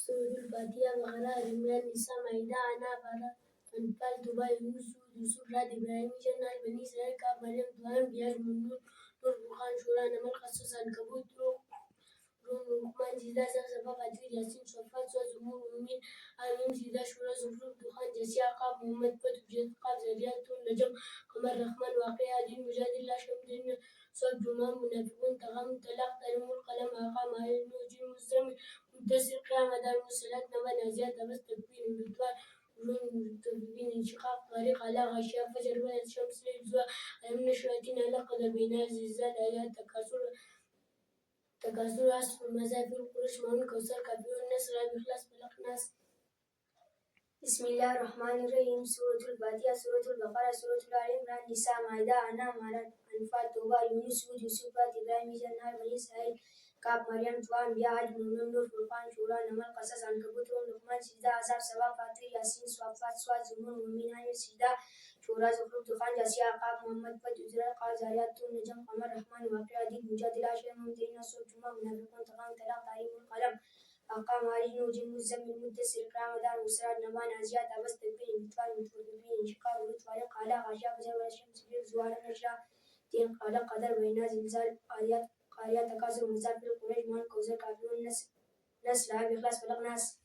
سورة الفاتحة بقرة عمران نساء مائدة أنعام أنفال توبة يونس هود يوسف رعد إبراهيم جنة بني إسرائيل كعب مريم طه أنبياء نور فرقان شورى نمل قصص عنكبوت روم لقمان زيدا زغزغة فاتير ياسين صفات سوى زمور مؤمن آمين زيدا شورى زخرف دخان جسيا قاب محمد فتح جد قاب زريات طول نجم قمر رحمن واقع دين مجادل لا شمدين صوت جمام منافقون تغام تلاق تلم القلم أقام على الموجين مزمل مدسر قيام دار مسلات نبى نازيات أبس تكبين بطوال علوم تكبين انشقاق طريق على غشاء فجر بلد شمس للزوا ألم نشرتين على قدر بنا زلزال آيات تكاثر عصف المزافر قرش مون كوثر كبير النصر بإخلاص بلق ناس. بسم الله الرحمن الرحيم سورة الفاتحة سورة البقرة سورة آل عمران نساء مائدة أنعام أنفال توبة يونس هود يوسف إبراهيم جنة بني إسرائيل كعب مريم طه أنبياء حج مؤمن نور فرقان شورى نمل قصص عنكبوت روم لقمان سجدة أحزاب سبا فاطر ياسين صافات صاد زمر مؤمن آمين سجدة شورى زخرف دخان جاسيا عقاب محمد فتح إسرائيل قال زاريات طول نجم قمر رحمن واقع ديب مجادلة شيء ممتلئ نصر جمع منافقون تقام تلاق تعليم القلم أقام علي نوجين مزمل مدسر كرام دار وسراد نمان أزياد أبس تكبين بطفال متفقين انشقاق وطفالق على غشاء فجر والشمس في زوال نشرة دين قال قدر بين زلزال آيات قاريات تكاثر مسافر قريش من كوزر كافرون نسل بإخلاص بلغ ناس.